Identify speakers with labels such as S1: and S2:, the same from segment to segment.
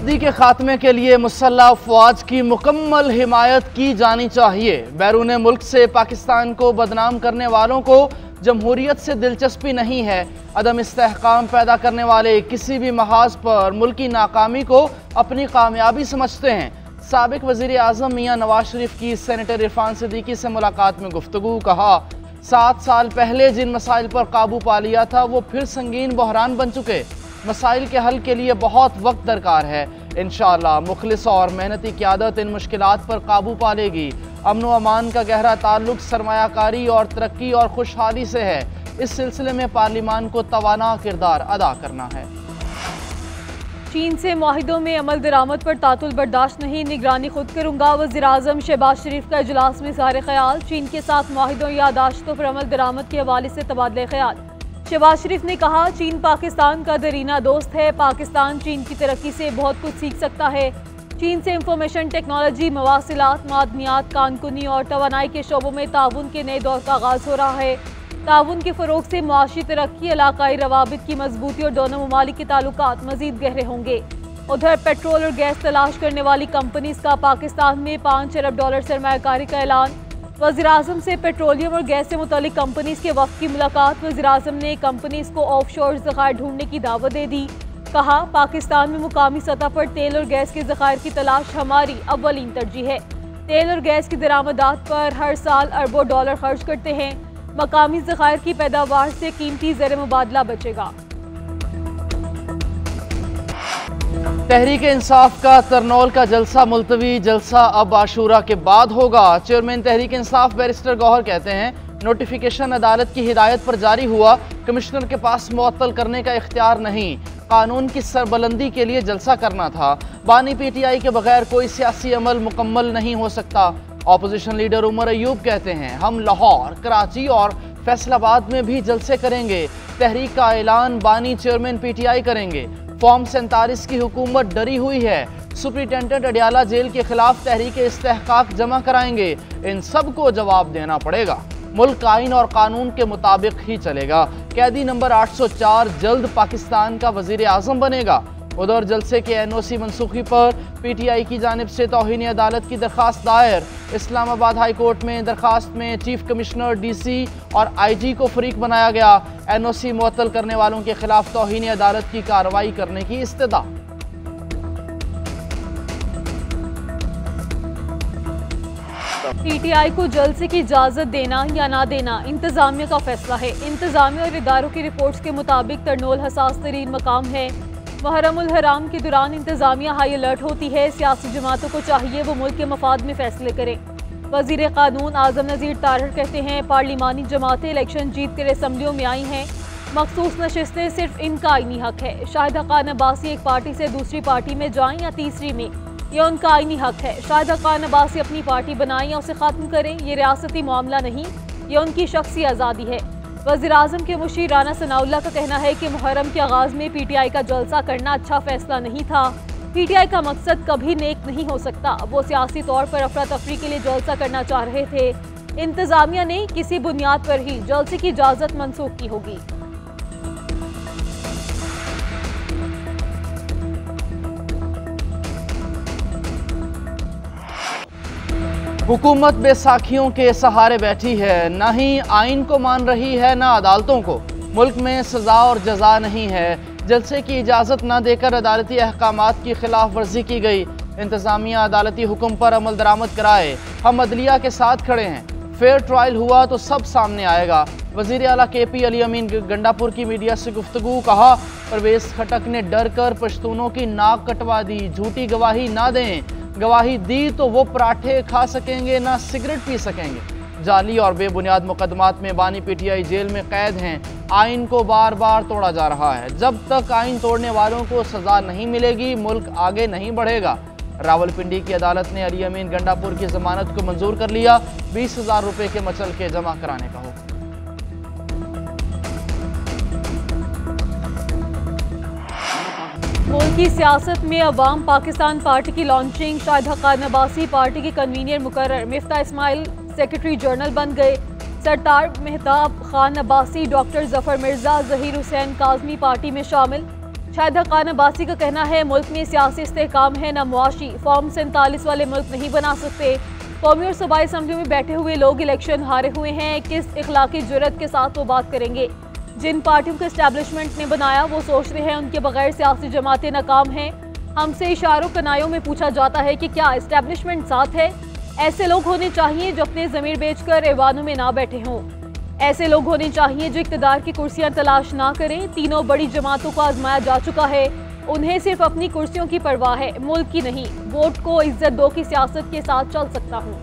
S1: तशद्दुद के खात्मे के लिए मुसल्लह अफवाज की मुकम्मल हिमायत की जानी चाहिए। बैरून मुल्क से पाकिस्तान को बदनाम करने वालों को जमहूरियत से दिलचस्पी नहीं है। अदम इस्तेहकाम पैदा करने वाले किसी भी महाज पर मुल्की नाकामी को अपनी कामयाबी समझते हैं। साबिक वज़ीर आज़म मियाँ नवाज शरीफ की सेनेटर इरफान सिद्दीकी से मुलाकात में गुफ्तगू। कहा 7 साल पहले जिन मसाइल पर काबू पा लिया था वो फिर संगीन बहरान बन चुके। मसाइल के हल के लिए बहुत वक्त दरकार है। इंशाअल्लाह मुखलिस और मेहनती क़यादत इन मुश्किलात पर काबू पा लेगी। अमन व अमान का गहरा ताल्लुक सरमायाकारी और तरक्की और खुशहाली से है। इस सिलसिले में पार्लिमान को तवाना किरदार अदा करना है।
S2: चीन से मुआहिदों में अमल दरामद पर तातुल बर्दाश्त नहीं, निगरानी खुद करूंगा। वज़ीर आज़म शहबाज शरीफ का इजलास में इज़हार ख्याल। चीन के साथ मुआहिदों या दाश्तों पर अमल दरामद के हवाले से तबादले ख्याल। शहबाज शरीफ ने कहा चीन पाकिस्तान का दरीना दोस्त है। पाकिस्तान चीन की तरक्की से बहुत कुछ सीख सकता है। चीन से इंफॉर्मेशन टेक्नोलॉजी, मवासिलात, मादनियात, कानकुनी और तवानाई के शोबों में ताउन के नए दौर का आगाज़ हो रहा है। ताउन के फ़रोग से मुआशी तरक्की, इलाकाई रवाबित की मजबूती और दोनों ममालिक के ताल्लुकात मज़ीद गहरे होंगे। उधर पेट्रोल और गैस तलाश करने वाली कंपनीज का पाकिस्तान में $5 अरब सरमायाकारी का ऐलान। वज़ीर आज़म से पेट्रोलियम और गैस से मुतल्लिक कंपनीज के वफ़द की मुलाकात। वज़ीर आज़म ने कंपनीज को ऑफशोर ज़खायर ढूंढने की दावत दे दी। कहा पाकिस्तान में मुकामी सतह पर तेल और गैस के ज़खायर की तलाश हमारी अव्वलीन तरजीह है। तेल और गैस की दरामदात पर हर साल अरबों डॉलर खर्च करते हैं। मकामी ज़खायर की पैदावार से कीमती ज़र मुबादला बचेगा।
S1: तहरीक इंसाफ का तरनौल का जलसा मुलतवी। जलसा अब आशूरा के बाद होगा। चेयरमैन तहरीक इंसाफ बैरिस्टर गौहर कहते हैं नोटिफिकेशन अदालत की हिदायत पर जारी हुआ, कमिश्नर के पास मुअत्तल करने का इख्तियार नहीं। कानून की सरबलंदी के लिए जलसा करना था। बानी PTI के बगैर कोई सियासी अमल मुकम्मल नहीं हो सकता। ऑपोजिशन लीडर उमर अयूब कहते हैं हम लाहौर, कराची और फैसलाबाद में भी जलसे करेंगे। तहरीक का ऐलान बानी चेयरमैन PTI करेंगे। फॉर्म 47 की हुकूमत डरी हुई है। सुप्रिंटेंडेंट अडियाला जेल के खिलाफ तहरीक इस्तेहकाक जमा कराएंगे। इन सब को जवाब देना पड़ेगा। मुल्क आइन और कानून के मुताबिक ही चलेगा। कैदी नंबर 804 जल्द पाकिस्तान का वजीर आज़म बनेगा। उधर जलसे के NOC मनसूखी पर PTI की जानिब से तौहीन अदालत की दरख्वास्त दायर। इस्लामाबाद हाई कोर्ट में दरख्वास्त में चीफ कमिश्नर, DC और IG को फरीक बनाया गया। NOC मुअत्तल करने वालों के खिलाफ तौहीन अदालत की कार्रवाई करने की इस्तदा।
S2: PTI को जलसे की इजाज़त देना या ना देना इंतजामिया का फैसला है। इंतजामिया और इदारों की रिपोर्ट्स के मुताबिक तरनोल हसास तरीन मकाम है। मुहर्रम उल हराम के दौरान इंतजामिया हाई अलर्ट होती है। सियासी जमातों को चाहिए वो मुल्क के मफाद में फैसले करें। वजीर कानून आजम नज़ीर तारड़ कहते हैं पार्लिमानी जमातें इलेक्शन जीत कर असम्बलियों में आई हैं। मखसूस नशिस्तें सिर्फ इनका आईनी हक है। शाहिदा खान अब्बासी एक पार्टी से दूसरी पार्टी में जाएं या तीसरी में, यह उनका आईनी हक है। शाहिदा खान अब्बासी अपनी पार्टी बनाएं या उसे ख़त्म करें, ये रियासती मामला नहीं, ये उनकी शख्सी आज़ादी है। वज़ीर आज़म के मुशीर राना सनाउल्लाह का कहना है कि मुहर्रम के आगाज़ में PTI का जलसा करना अच्छा फैसला नहीं था। PTI का मकसद कभी नेक नहीं हो सकता। वो सियासी तौर पर अफरा तफरी के लिए जलसा करना चाह रहे थे। इंतज़ामिया ने किसी बुनियाद पर ही जलसे की इजाज़त मनसूख की होगी।
S1: हुकूमत बैसाखियों के सहारे बैठी है, न ही आइन को मान रही है न अदालतों को। मुल्क में सजा और जजा नहीं है। जलसे की इजाज़त न देकर अदालती अहकामात की खिलाफ वर्जी की गई। इंतज़ामिया अदालती हुक्म पर अमल दरामद कराए। हम अदलिया के साथ खड़े हैं। फेयर ट्रायल हुआ तो सब सामने आएगा। वज़ीर आला KP अली अमीन गंडापुर की मीडिया से गुफ्तगू। कहा परवेज़ खटक ने डर कर पश्तूनों की नाक कटवा दी। झूठी गवाही ना दें। गवाही दी तो वो पराठे खा सकेंगे ना सिगरेट पी सकेंगे। जाली और बेबुनियाद मुकदमात में बानी PTI जेल में कैद हैं। आइन को बार बार तोड़ा जा रहा है। जब तक आइन तोड़ने वालों को सजा नहीं मिलेगी मुल्क आगे नहीं बढ़ेगा। रावलपिंडी की अदालत ने अली अमीन गंडापुर की जमानत को मंजूर कर लिया। 20,000 रुपए के मचल के जमा कराने का हुक्म।
S2: मुल्क की सियासत में अवाम पाकिस्तान पार्टी की लॉन्चिंग। शाहिदा खान अब्बासी पार्टी के कन्वीनर मुकर्रर। मिफ्ता इस्माइल सेक्रेटरी जनरल बन गए। सरतार मेहताब खान अब्बासी, डॉक्टर जफर मिर्जा, जहीर हुसैन काजमी पार्टी में शामिल। शाहिद हक्कान अब्बासी का कहना है मुल्क में सियासी इस्तेहकाम है न मुआशी, फॉर्म 47 वाले मुल्क नहीं बना सकते। कौमी और सूबाई असम्बली में बैठे हुए लोग इलेक्शन हारे हुए हैं, किस इखलाकी जुर्रत के साथ वो बात करेंगे। जिन पार्टियों को एस्टैब्लिशमेंट ने बनाया वो सोच रहे हैं उनके बगैर सियासी जमातें नाकाम हैं। हमसे इशारों कनायों में पूछा जाता है कि क्या एस्टैब्लिशमेंट साथ है। ऐसे लोग होने चाहिए जो अपने ज़मीर बेचकर ऐवानों में ना बैठे हों। ऐसे लोग होने चाहिए जो इक़्तिदार की कुर्सियां तलाश ना करें। तीनों बड़ी जमातों को आजमाया जा चुका है, उन्हें सिर्फ अपनी कुर्सियों की परवाह है, मुल्क की नहीं। वोट को इज्जत दो की सियासत के साथ चल सकता हूँ।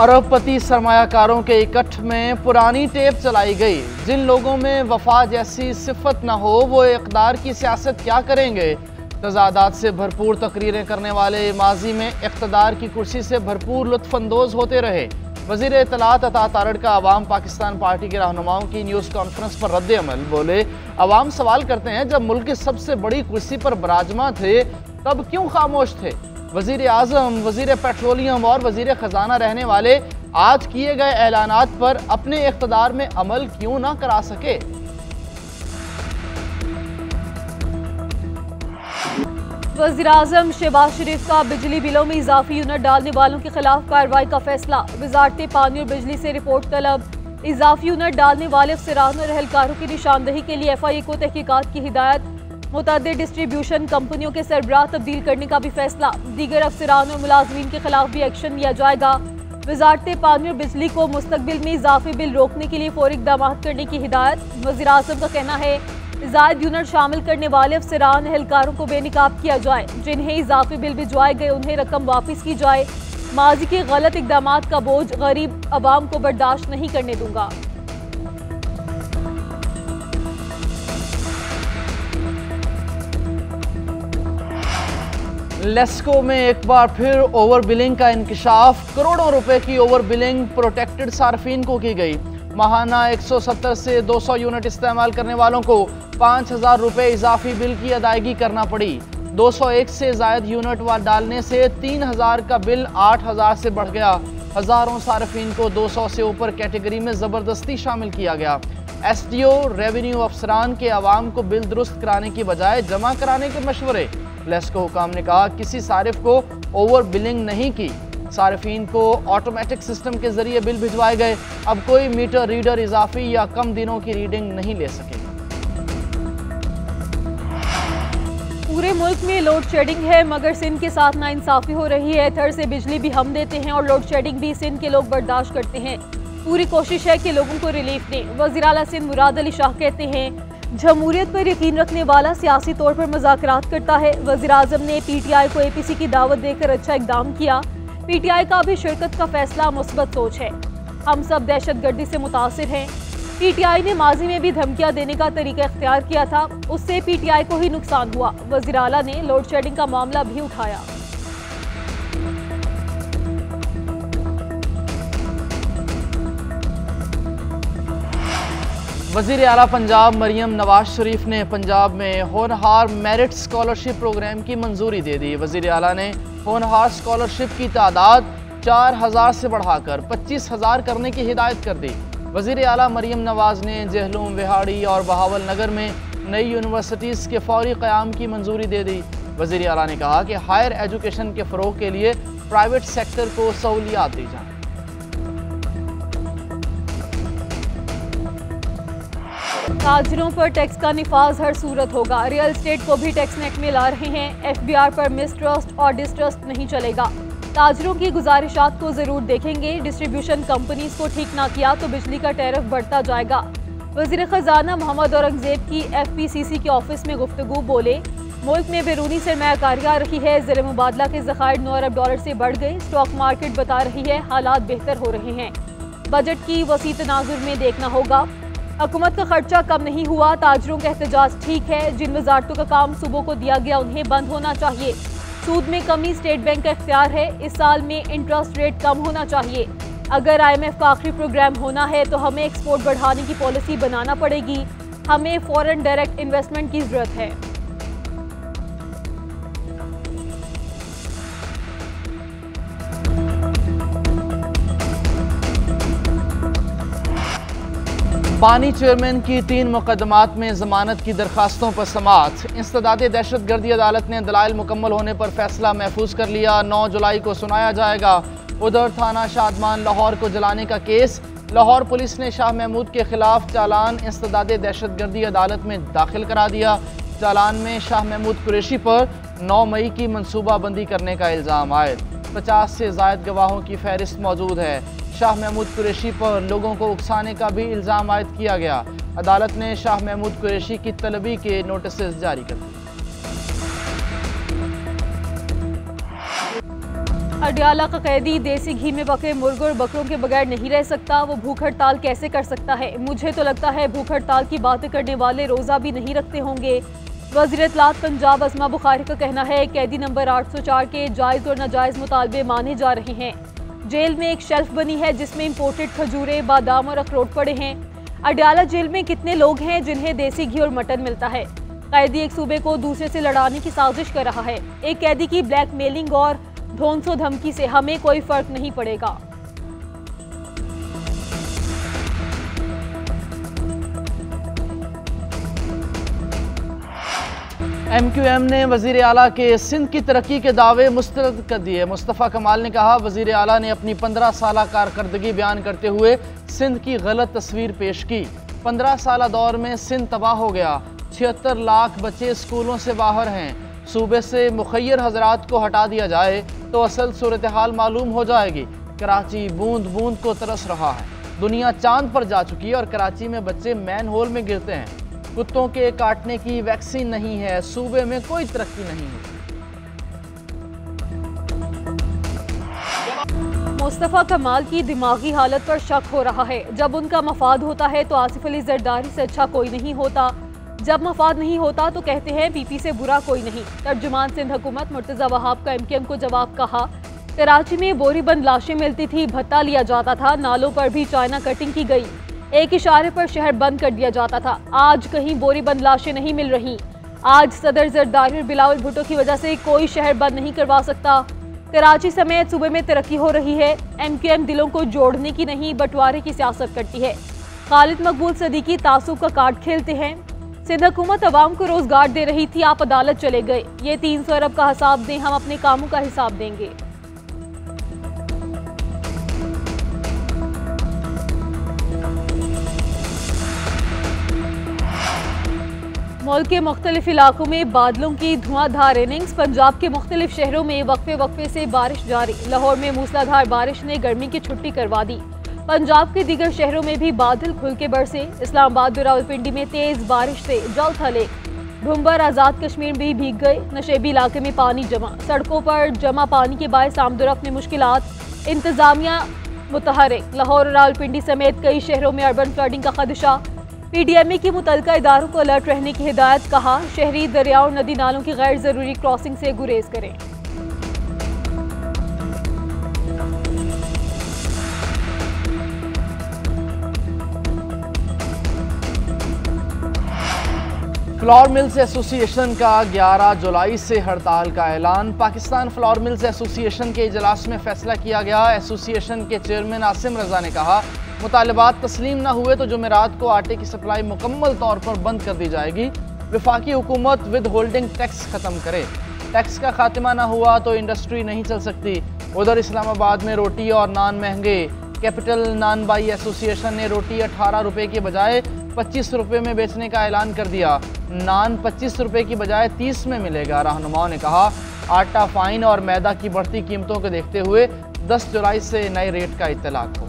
S1: अरबपति सरमायाकारों के इकट्ठ में पुरानी टेप चलाई गई। जिन लोगों में वफा जैसी सिफत न हो वो इक़्तिदार की सियासत क्या करेंगे। तजादात से भरपूर तकरीरें करने वाले माजी में इक़्तिदार की कुर्सी से भरपूर लुत्फ़अंदोज़ होते रहे। वज़ीर इत्तलात अता तारड़ का अवाम पाकिस्तान पार्टी के रहनुमाओं की न्यूज़ कॉन्फ्रेंस पर रद्द अमल। बोले, अवाम सवाल करते हैं जब मुल्क की सबसे बड़ी कुर्सी पर बराजमा थे तब क्यों खामोश थे। वज़ीर आज़म, वज़ीर पेट्रोलियम और वज़ीर ख़जाना रहने वाले आज किए गए ऐलानात पर अपने इक़्तिदार में अमल क्यों ना करा सके।
S2: वज़ीर आज़म शहबाज शरीफ का बिजली बिलों में इजाफी यूनिट डालने वालों के खिलाफ कार्रवाई का फैसला। वज़ारत पानी और बिजली से रिपोर्ट तलब। इजाफी यूनिट डालने वाले अफसरान और एहलकारों की निशानदही के लिए FIA को तहकीकात की हिदायत। मुतअद्दिद डिस्ट्रीब्यूशन कंपनियों के सरबराह तब्दील करने का भी फैसला। दीगर अफसरान और मुलाजमीन के खिलाफ भी एक्शन लिया जाएगा। वज़ारत पानी और बिजली को मुस्तकबिल में इजाफी बिल रोकने के लिए फौरी इक़दाम करने की हिदायत। वज़ीर आज़म का कहना है ज़ायद यूनिट शामिल करने वाले अफसरान एहलकारों को बेनिकाब किया जाए। जिन्हें इजाफी बिल भिजवाए गए उन्हें रकम वापस की जाए। माजी के गलत इक़दामात का बोझ गरीब अवाम को बर्दाश्त नहीं करने दूंगा।
S1: लेस्को में एक बार फिर ओवर बिलिंग का इंकशाफ। करोड़ों रुपए की ओवर बिलिंग प्रोटेक्टेड सार्फिन को की गई। माहाना 170 से 200 यूनिट इस्तेमाल करने वालों को 5,000 रुपये इजाफी बिल की अदायगी करना पड़ी। 201 से ज़ायद यूनिट डालने से 3,000 का बिल 8,000 से बढ़ गया। हज़ारों सार्फिन को 200 से ऊपर कैटेगरी में ज़बरदस्ती शामिल किया गया। SDO रेवेन्यू अफसरान के अवाम को बिल दुरुस्त कराने की बजाय जमा कराने के मशवरे। लेस्को हुकाम ने कहा किसी सारिफ को ओवर बिलिंग नहीं की। सार्फिन को ऑटोमेटिक सिस्टम के जरिए बिल भिजवाए गए। अब कोई मीटर रीडर इजाफी या कम दिनों की रीडिंग नहीं ले सकेगा।
S2: पूरे मुल्क में लोड शेडिंग है मगर सिंध के साथ नाइंसाफी हो रही है। थर से बिजली भी हम देते हैं और लोड शेडिंग भी सिंध के लोग बर्दाश्त करते हैं। पूरी कोशिश है कि लोगों को रिलीफ दें। वज़ीर आला सिंध मुराद अली शाह कहते हैं जमहूरियत पर यकीन रखने वाला सियासी तौर पर मुज़ाकरात करता है। वज़ीर आज़म ने PTI को APC की दावत देकर अच्छा इक़दाम किया। PTI का भी शिरकत का फैसला मुस्बत सोच है। हम सब दहशतगर्दी से मुतासिर हैं। PTI ने माजी में भी धमकियां देने का तरीका इख्तियार किया था, उससे PTI को ही नुकसान हुआ। वज़ीर आला ने लोड शेडिंग का मामला भी उठाया।
S1: वज़ीर आला पंजाब मरियम नवाज शरीफ ने पंजाब में होनहार मेरिट स्कॉलरशिप प्रोग्राम की मंजूरी दे दी। वज़ीर आला ने होनहार स्कॉलरशिप की तादाद 4,000 से बढ़ाकर 25,000 करने की हिदायत कर दी। वज़ीर आला मरियम नवाज ने जहलूम, विहाड़ी और बहावल नगर में नई यूनिवर्सिटीज़ के फौरी क़याम की मंजूरी दे दी। वज़ीर आला ने कहा कि हायर एजुकेशन के फ़रोग़ के लिए प्राइवेट सेक्टर को सहूलियात दी जाएँ।
S2: ताजरों पर टैक्स का निफाज हर सूरत होगा। रियल एस्टेट को भी टैक्स नेट में ला रहे हैं। FBR पर मिसट्रस्ट और डिस्ट्रस्ट नहीं चलेगा। ताजरों की गुजारिशात को ज़रूर देखेंगे। डिस्ट्रीब्यूशन कंपनीज को ठीक ना किया तो बिजली का टैरिफ बढ़ता जाएगा। वज़ीर ख़जाना मोहम्मद औरंगज़ेब की FPCC के ऑफिस में गुफ्तगू। बोले, मुल्क में बैरूनी सरमायाकारी आ रही है। ज़र मुबादला के ज़खायर 9 अरब डॉलर से बढ़ गए। स्टॉक मार्केट बता रही है हालात बेहतर हो रहे हैं। बजट की वसी तनाजुर में देखना होगा। हुकूमत का खर्चा कम नहीं हुआ। ताजरों का एहतजाज ठीक है। जिन वजारतों का काम सुबह को दिया गया उन्हें बंद होना चाहिए। सूद में कमी स्टेट बैंक का इख्तियार है। इस साल में इंटरेस्ट रेट कम होना चाहिए। अगर IMF का आखिरी प्रोग्राम होना है तो हमें एक्सपोर्ट बढ़ाने की पॉलिसी बनाना पड़ेगी। हमें फॉरेन डायरेक्ट इन्वेस्टमेंट की ज़रूरत है।
S1: बानी चेयरमैन की 3 मुकदमात में जमानत की दरखास्तों पर समाअत। इंसदादे दहशतगर्दी अदालत ने दलाइल मुकम्मल होने पर फैसला महफूज कर लिया। 9 जुलाई को सुनाया जाएगा। उधर थाना शादमान लाहौर को जलाने का केस। लाहौर पुलिस ने शाह महमूद के खिलाफ चालान इंसदादे दहशतगर्दी अदालत में दाखिल करा दिया। चालान में शाह महमूद कुरैशी पर 9 मई की मनसूबाबंदी करने का इल्ज़ाम आयद। 50 से ज़ायद गवाहों की फहरिस्त मौजूद है। शाह महमूद कुरैशी पर लोगों को उकसाने का भी इल्ज़ाम आयद किया गया। अदालत ने शाह महमूद कुरैशी की तलबी के नोटिस जारी कर दिए।
S2: अडयाला का कैदी देसी घी में पके मुर्गों और बकरों के बगैर नहीं रह सकता। वो भूख हड़ताल कैसे कर सकता है? मुझे तो लगता है भूख हड़ताल की बातें करने वाले रोज़ा भी नहीं रखते होंगे। वज़ीर इत्तलात पंजाब अस्मा बुखारी का कहना है कैदी नंबर 804 के जायज़ और नाजायज़ मुतालबे माने जा रहे हैं। जेल में एक शेल्फ बनी है जिसमें इंपोर्टेड खजूरें, बादाम और अखरोट पड़े हैं। अडयाला जेल में कितने लोग हैं जिन्हें देसी घी और मटन मिलता है? कैदी एक सूबे को दूसरे से लड़ाने की साजिश कर रहा है। एक कैदी की ब्लैकमेलिंग और धोनसो धमकी से हमें कोई फर्क नहीं पड़ेगा।
S1: MQM ने वज़ीर आला के सिंध की तरक्की के दावे मुस्तरद कर दिए। मुस्तफ़ा कमाल ने कहा वज़ीर आला ने अपनी 15 साला कारकर्दगी बयान करते हुए सिंध की गलत तस्वीर पेश की। 15 साला दौर में सिंध तबाह हो गया। 76 लाख बच्चे स्कूलों से बाहर हैं। सूबे से मुखय्यर हजरात को हटा दिया जाए तो असल सूरत हाल मालूम हो जाएगी। कराची बूंद बूंद को तरस रहा है। दुनिया चांद पर जा चुकी है और कराची में बच्चे मैन होल में गिरते हैं। कुत्तों के काटने की वैक्सीन नहीं है। सूबे में कोई तरक्की नहीं है।
S2: मुस्तफ़ा कमाल की दिमागी हालत पर शक हो रहा है। जब उनका मफाद होता है तो आसिफ अली जरदारी से अच्छा कोई नहीं होता। जब मफाद नहीं होता तो कहते हैं पीपी से बुरा कोई नहीं। तर्जुमान सिंध हुकूमत मुर्तज़ा वहाब का MQM को जवाब कहा कराची में बोरीबंद लाशें मिलती थी, भत्ता लिया जाता था, नालों पर भी चाइना कटिंग की गई, एक इशारे पर शहर बंद कर दिया जाता था। आज कहीं बोरीबंद लाशें नहीं मिल रही। आज सदर जरदारी और बिलावल भुट्टो की वजह से कोई शहर बंद नहीं करवा सकता। कराची समेत सूबे में तरक्की हो रही है। MQM दिलों को जोड़ने की नहीं बंटवारे की सियासत करती है। खालिद मकबूल सदीकी तासुब का कार्ड खेलते हैं। सिंध हुकूमत अवाम को रोजगार दे रही थी, आप अदालत चले गए। ये 300 अरब का हिसाब दें, हम अपने कामों का हिसाब देंगे। मुल्क के मुख्तलिफ इलाकों में बादलों की धुआंधार इनिंग्स। पंजाब के मुख्तलिफ शहरों में वक्फे वक्फे से बारिश जारी। लाहौर में मूसलाधार बारिश ने गर्मी की छुट्टी करवा दी। पंजाब के दीगर शहरों में भी बादल खुल के बरसे। इस्लामाबाद और रावलपिंडी में तेज बारिश से जल थले। भुंबर आज़ाद कश्मीर भी भीग गए। नशेबी इलाके में पानी जमा। सड़कों पर जमा पानी के बायस आमदोरफ्त में मुश्किलात। इंतजामिया मुतहरिक। लाहौर और रावलपिंडी समेत कई शहरों में अर्बन फ्लडिंग का खदशा। PDMA की मुतलका इदारों को अलर्ट रहने की हिदायत। कहा शहरी दरियाओं नदी नालों की गैर जरूरी क्रॉसिंग से गुरेज करें।
S1: फ्लोर मिल्स एसोसिएशन का 11 जुलाई से हड़ताल का ऐलान। पाकिस्तान फ्लोर मिल्स एसोसिएशन के इजलास में फैसला किया गया। एसोसिएशन के चेयरमैन आसिम रजा ने कहा मुतालबात तस्लीम न हुए तो जुमेरात को आटे की सप्लाई मुकम्मल तौर पर बंद कर दी जाएगी। वफाकी हुकूमत विद होल्डिंग टैक्स ख़त्म करे। टैक्स का खात्मा न हुआ तो इंडस्ट्री नहीं चल सकती। उधर इस्लामाबाद में रोटी और नान महंगे। कैपिटल नान बाई एसोसिएशन ने रोटी 18 रुपये के बजाय 25 रुपये में बेचने का ऐलान कर दिया। नान 25 रुपये की बजाय 30 में मिलेगा। रहनुमाओं ने कहा आटा, फाइन और मैदा की बढ़ती कीमतों को देखते हुए 10 जुलाई से नए रेट का इत्तलाक हो।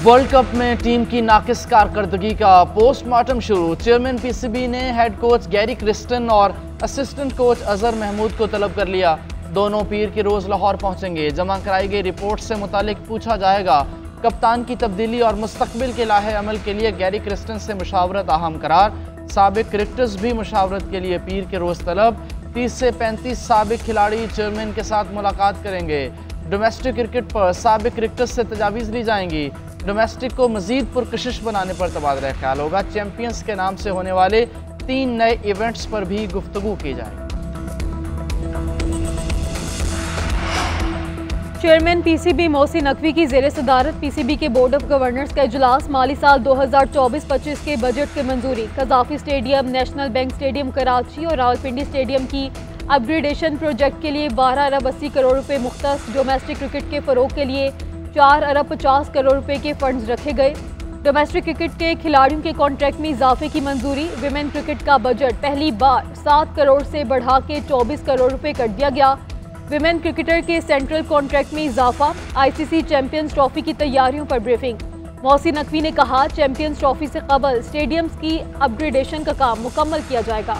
S1: वर्ल्ड कप में टीम की नाकिस कारकर्दगी का पोस्टमार्टम शुरू। चेयरमैन PCB ने हेड कोच गैरी क्रिस्टन और असिस्टेंट कोच अजहर महमूद को तलब कर लिया। दोनों पीर के रोज लाहौर पहुंचेंगे। जमा कराई गई रिपोर्ट से मुतालिक पूछा जाएगा। कप्तान की तब्दीली और मुस्तकबिल के लाहे अमल के लिए गैरी क्रिस्टन से मुशावरत अहम करार। साबिक क्रिकेटर्स भी मुशावरत के लिए पीर के रोज तलब। 30 से 35 साबिक खिलाड़ी चेयरमैन के साथ मुलाकात करेंगे। डोमेस्टिक क्रिकेट पर साबिक क्रिकेटर्स से तजावीज़ ली जाएंगी। डोमेस्टिक को मजीद पुरकशिश बनाने पर तबादला ख्याल होगा। चैंपियंस के नाम से होने वाले 3 नए इवेंट्स पर भी गुफ्तगू की जाएगी।
S2: चेयरमैन पीसीबी मोहसिन नकवी की ज़ेर सदारत पीसीबी के बोर्ड ऑफ गवर्नर्स का इजलास। माली साल 2024-25 के बजट की मंजूरी। Gaddafi stadium, national bank stadium Karachi और रावलपिंडी स्टेडियम की अपग्रेडेशन प्रोजेक्ट के लिए 12 अरब 80 करोड़ रुपए मुख्तस। डोमेस्टिक क्रिकेट के फ़रोग के लिए 4 अरब 50 करोड़ रुपए के फंड्स रखे गए। डोमेस्टिक क्रिकेट के खिलाड़ियों के कॉन्ट्रैक्ट में इजाफे की मंजूरी। विमेन क्रिकेट का बजट पहली बार 7 करोड़ से बढ़ा के 24 करोड़ रुपए कर दिया गया। विमेन क्रिकेटर के सेंट्रल कॉन्ट्रैक्ट में इजाफा। आईसीसी चैंपियंस ट्रॉफी की तैयारियों पर ब्रीफिंग। मोहसिन नकवी ने कहा, चैंपियंस ट्रॉफी से कबल स्टेडियम्स की अपग्रेडेशन का काम मुकम्मल किया जाएगा।